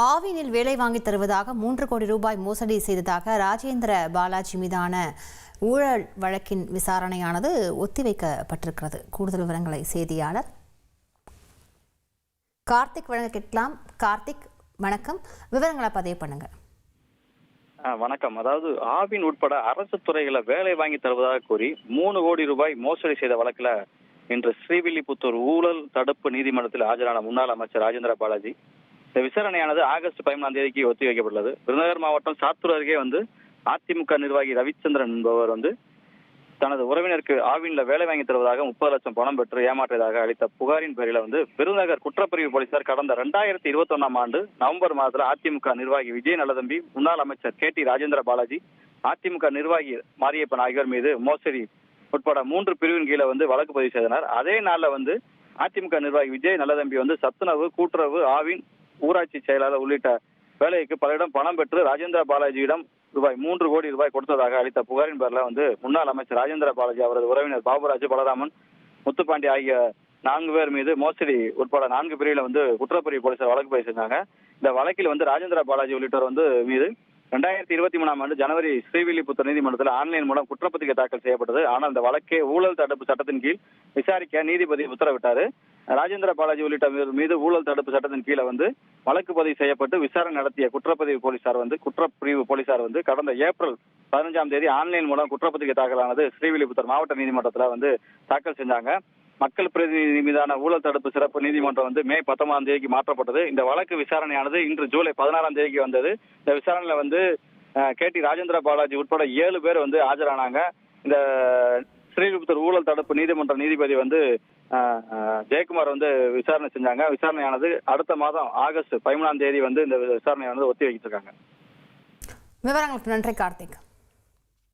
ஆவினில் வேலை வாங்கி தருவதாக 3 கோடி ரூபாய் மோசடி செய்ததாக ராஜேந்திர பாலாஜி மீதான ஊழல் வழக்கின் விசாரணையானது ஒத்திவைக்கப்பட்டிருக்கிறது. கூடுதல் விவரங்களை செய்தியாளர் கார்த்திக் வழங்க கேட்கலாம். கார்த்திக், வணக்கம். விவரங்களை பதிவு பண்ணுங்க. வணக்கம். அதாவது ஆவின் உட்பட அரசு துறைகளை வேலை வாங்கி தருவதாக கூறி 3 கோடி ரூபாய் மோசடி செய்த வழக்குல இன்று ஸ்ரீவில்லிபுத்தூர் ஊழல் தடுப்பு நீதிமன்றத்தில் ஆஜரான முன்னாள் அமைச்சர் ராஜேந்திர பாலாஜி இந்த விசாரணையானது ஆகஸ்ட் 11ஆம் தேதிக்கு ஒத்திவைக்கப்பட்டுள்ளது. விருதுநகர் மாவட்டம் சாத்தூர் அருகே அதிமுக நிர்வாகி ரவிச்சந்திரன் என்பவர் தனது உறவினருக்கு ஆவின்ல வேலை வாங்கி தருவதாக 30 லட்சம் பணம் பெற்று ஏமாற்றியதாக அளித்த புகாரின் பேரில் விருதுநகர் குற்றப்பிரிவு போலீசார் கடந்த 2021ஆம் ஆண்டு நவம்பர் மாதத்தில் அதிமுக நிர்வாகி விஜய் நல்லதம்பி, முன்னாள் அமைச்சர் KT ராஜேந்திர பாலாஜி, அதிமுக நிர்வாகி மாரியப்பன் ஆகியோர் மீது மோசடி உட்பட 3 பிரிவின் கீழே வழக்கு பதிவு செய்தனர். அதே நாள்ல அதிமுக நிர்வாகி விஜய் நல்லதம்பி சத்துணவு, கூட்டுறவு, ஆவின், ஊராட்சி செயலாளர் உள்ளிட்ட வேலைக்கு பலரிடம் பணம் பெற்று ராஜேந்திர பாலாஜியிடம் ரூபாய் 3 கோடி ரூபாய் கொடுத்ததாக அளித்த புகாரின் பேரில் முன்னாள் அமைச்சர் ராஜேந்திர பாலாஜி, அவரது உறவினர் பாபுராஜ், பலராமன், முத்துப்பாண்டி ஆகிய 4 பேர் மீது மோசடி உட்பட 4 பிரிவில் குற்றப்பிரிவு போலீசார் வழக்கு பதிவு செஞ்சாங்க. இந்த வழக்கில் ராஜேந்திர பாலாஜி உள்ளிட்டோர் மீது 2023ஆம் ஆண்டு ஜனவரி ஸ்ரீவில்லிபுத்தூர் நீதிமன்றத்தில் ஆன்லைன் மூலம் குற்றப்பத்திரிகை தாக்கல் செய்யப்பட்டது. ஆனால் இந்த வழக்கை ஊழல் தடுப்பு சட்டத்தின் கீழ் விசாரிக்க நீதிபதி உத்தரவிட்டார். ராஜேந்திர பாலாஜி உள்ளிட்ட மீது ஊழல் தடுப்பு சட்டத்தின் கீழே வழக்கு பதிவு செய்யப்பட்டு விசாரணை நடத்திய குற்றப்பிரிவு போலீசார் கடந்த ஏப்ரல் 15ஆம் தேதி ஆன்லைன் மூலம் குற்றப்பத்திரிகை தாக்கலானது ஸ்ரீவில்லிபுத்தூர் மாவட்ட நீதிமன்றத்தில் தாக்கல் செஞ்சாங்க. மக்கள் பிரதிநிதி மீதான ஊழல் தடுப்பு சிறப்பு நீதிமன்றம் மே 19ஆம் தேதிக்கு மாற்றப்பட்டது. இந்த வழக்கு விசாரணையானது இன்று ஜூலை 16ஆம் தேதிக்கு வந்தது. இந்த விசாரணையில KT ராஜேந்திர பாலாஜி உட்பட 7 பேர் ஆஜரானாங்க. இந்த ஸ்ரீவில்லிபுத்தூர் ஊழல் தடுப்பு நீதிமன்ற நீதிபதி ஜெயக்குமார் விசாரணை செஞ்சாங்க. விசாரணையானது அடுத்த மாதம் ஆகஸ்ட் 13ஆம் தேதி இந்த விசாரணையானது ஒத்தி வைக்கிட்டு இருக்காங்க. விவரங்களுக்கு நன்றி கார்த்திக்.